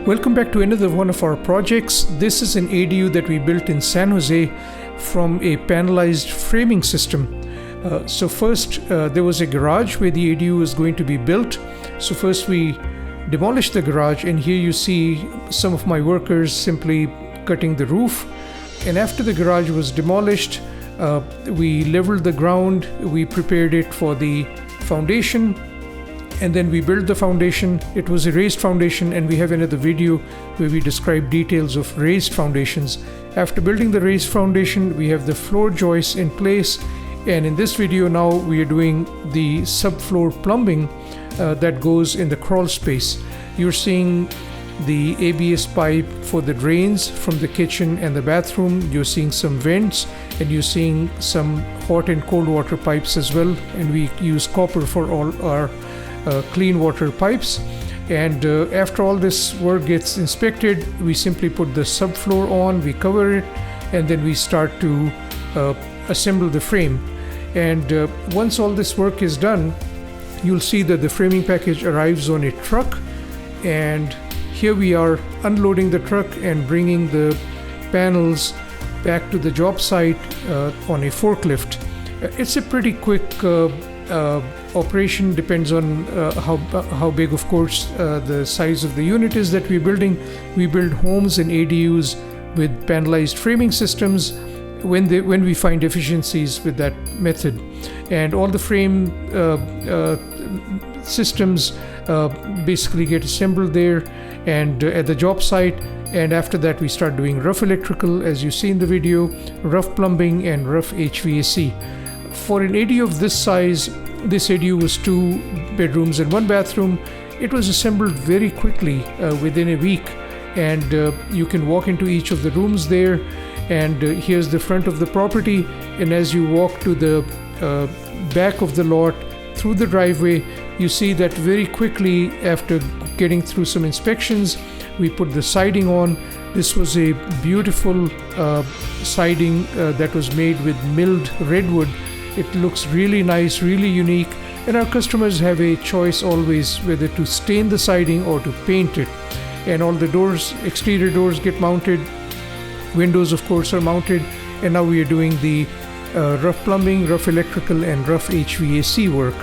Welcome back to another one of our projects. This is an ADU that we built in San Jose from a panelized framing system. So first there was a garage where the ADU was going to be built. So first we demolished the garage, and here you see some of my workers simply cutting the roof. And after the garage was demolished, we leveled the ground, we prepared it for the foundation, and then we built the foundation. It was a raised foundation, and we have another video where we describe details of raised foundations. After building the raised foundation, we have the floor joists in place, and in this video now we are doing the subfloor plumbing that goes in the crawl space. You're seeing the ABS pipe for the drains from the kitchen and the bathroom. You're seeing some vents, and you're seeing some hot and cold water pipes as well, and we use copper for all our clean water pipes. And after all this work gets inspected, we simply put the subfloor on, we cover it, and then we start to assemble the frame. And once all this work is done, you'll see that the framing package arrives on a truck, and here we are unloading the truck and bringing the panels back to the job site on a forklift. It's a pretty quick operation, depends on how big, of course, the size of the unit is that we're building. We build homes and ADUs with panelized framing systems when we find efficiencies with that method. And all the frame systems basically get assembled there and at the job site. And after that we start doing rough electrical, as you see in the video, rough plumbing and rough HVAC. For an ADU of this size, this ADU was 2 bedrooms and 1 bathroom. It was assembled very quickly within a week, and you can walk into each of the rooms there. And here's the front of the property, and as you walk to the back of the lot through the driveway, you see that very quickly, after getting through some inspections, we put the siding on. This was a beautiful siding that was made with milled redwood. It looks really nice, really unique, and our customers have a choice always whether to stain the siding or to paint it. And all the doors, exterior doors, get mounted. Windows, of course, are mounted. And now we are doing the rough plumbing, rough electrical, and rough HVAC work.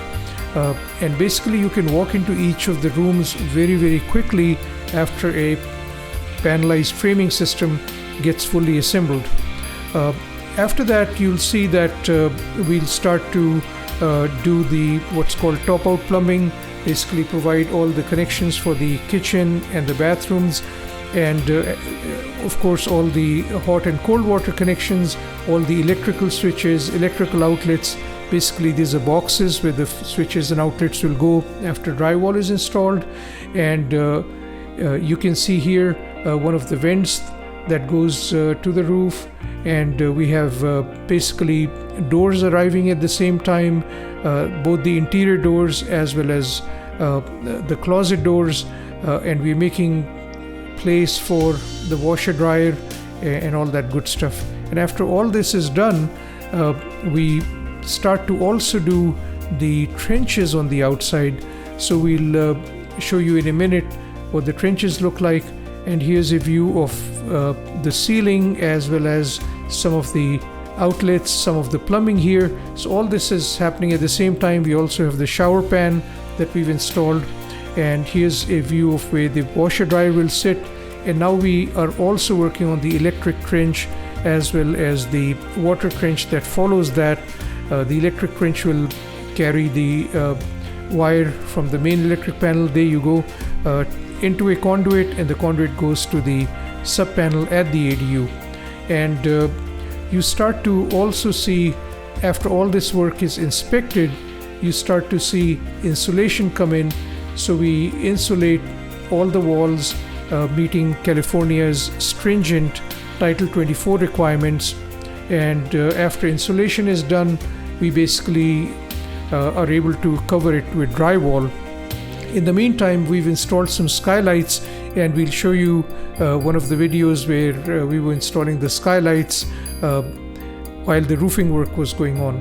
And basically you can walk into each of the rooms very, very quickly after a panelized framing system gets fully assembled. After that, you'll see that we'll start to do the what's called top-out plumbing, basically provide all the connections for the kitchen and the bathrooms, and of course all the hot and cold water connections, all the electrical switches, electrical outlets. Basically these are boxes where the switches and outlets will go after drywall is installed. And you can see here one of the vents that goes to the roof, and we have basically doors arriving at the same time, both the interior doors as well as the closet doors, and we're making place for the washer dryer and all that good stuff. And after all this is done, we start to also do the trenches on the outside. So we'll show you in a minute what the trenches look like. And here's a view of the ceiling as well as some of the outlets, some of the plumbing here. So all this is happening at the same time. We also have the shower pan that we've installed, and here's a view of where the washer dryer will sit. And now we are also working on the electric trench as well as the water trench that follows that. The electric trench will carry the wire from the main electric panel. There you go, into a conduit, and the conduit goes to the sub panel at the ADU. And you start to also see, after all this work is inspected, you start to see insulation come in. So we insulate all the walls, meeting California's stringent Title 24 requirements. And after insulation is done, we basically are able to cover it with drywall. In the meantime, we've installed some skylights, and we'll show you one of the videos where we were installing the skylights while the roofing work was going on.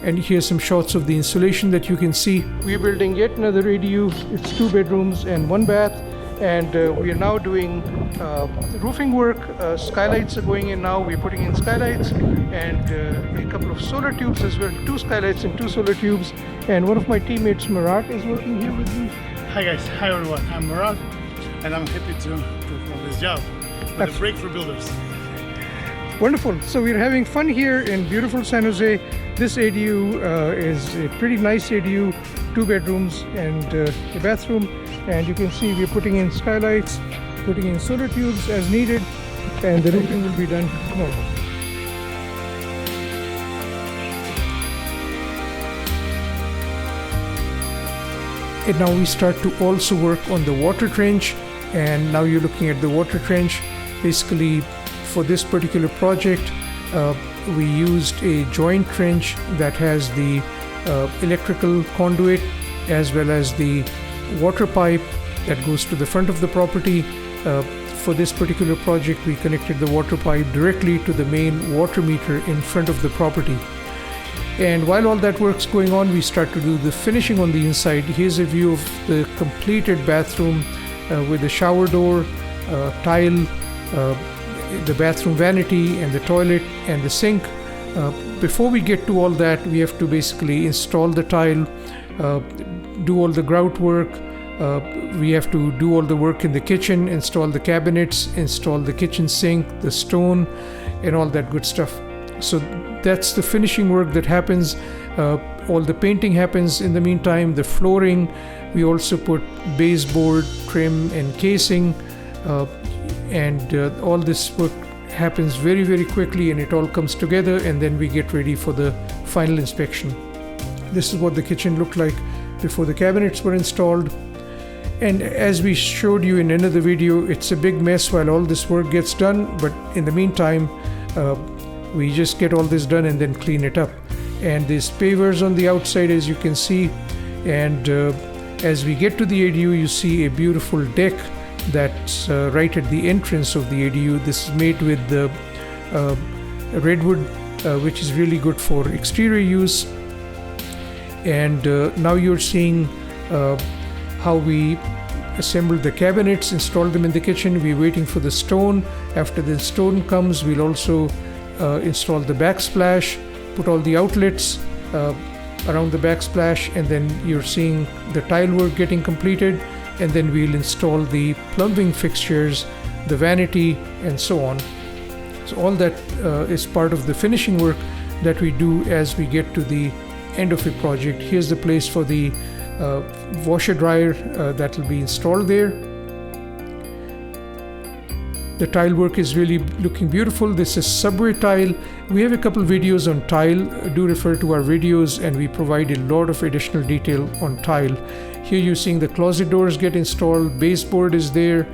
And here's some shots of the insulation that you can see. We're building yet another ADU. It's 2 bedrooms and 1 bath. and we are now doing roofing work. Skylights are going in now. We're putting in skylights and a couple of solar tubes as well, 2 skylights and 2 solar tubes. And one of my teammates, Marat, is working here with me. Hi guys, hi everyone. I'm Marat, and I'm happy to perform this job with a break for builders. Wonderful. So we're having fun here in beautiful San Jose. This ADU is a pretty nice ADU, 2 bedrooms and a bathroom. And you can see we're putting in skylights, putting in solar tubes as needed, and the roofing will be done tomorrow. And now we start to also work on the water trench, and now you're looking at the water trench. Basically, for this particular project, we used a joint trench that has the electrical conduit as well as the water pipe that goes to the front of the property. For this particular project, we connected the water pipe directly to the main water meter in front of the property. And while all that work's going on, we start to do the finishing on the inside. Here's a view of the completed bathroom with the shower door, tile, the bathroom vanity and the toilet and the sink. Before we get to all that, we have to basically install the tile, do all the grout work. We have to do all the work in the kitchen, install the cabinets, install the kitchen sink, the stone, and all that good stuff. So that's the finishing work that happens. All the painting happens in the meantime. The flooring, we also put baseboard, trim, and casing, and all this work happens very, very quickly, and it all comes together, and then we get ready for the final inspection. This is what the kitchen looked like before the cabinets were installed. And as we showed you in another video, it's a big mess while all this work gets done, but in the meantime, we just get all this done and then clean it up. And there's pavers on the outside, as you can see, and as we get to the ADU, you see a beautiful deck that's right at the entrance of the ADU. This is made with the redwood, which is really good for exterior use. And now you're seeing how we assembled the cabinets, installed them in the kitchen. We're waiting for the stone. After the stone comes, we'll also install the backsplash, put all the outlets around the backsplash, and then you're seeing the tile work getting completed, and then we'll install the plumbing fixtures, the vanity, and so on. So all that is part of the finishing work that we do as we get to the end of a project. Here's the place for the washer dryer that will be installed there. The tile work is really looking beautiful. This is subway tile. We have a couple videos on tile. Do refer to our videos, and we provide a lot of additional detail on tile. Here you're seeing the closet doors get installed. Baseboard is there.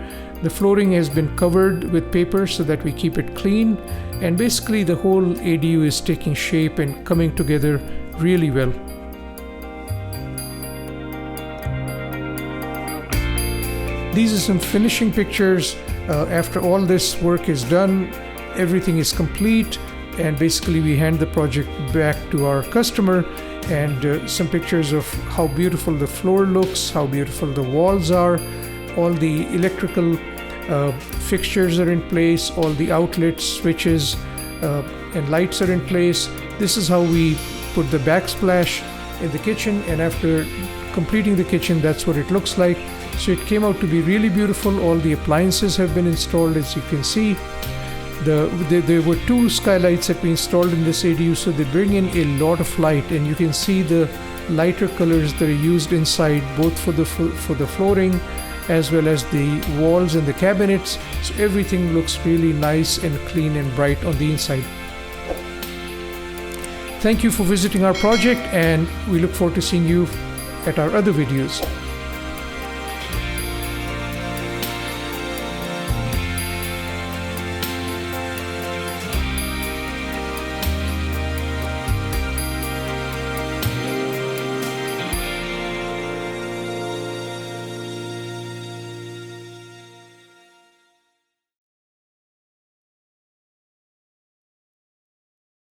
The flooring has been covered with paper so that we keep it clean. And basically the whole ADU is taking shape and coming together really well. These are some finishing pictures. After all this work is done, everything is complete, and basically we hand the project back to our customer, and some pictures of how beautiful the floor looks, how beautiful the walls are. All the electrical fixtures are in place, all the outlets, switches, and lights are in place. This is how we put the backsplash in the kitchen, and after completing the kitchen, that's what it looks like. So it came out to be really beautiful. All the appliances have been installed, as you can see. There were 2 skylights that we installed in this ADU, so they bring in a lot of light, and you can see the lighter colors that are used inside, both for the flooring as well as the walls and the cabinets. So everything looks really nice and clean and bright on the inside. Thank you for visiting our project, and we look forward to seeing you at our other videos.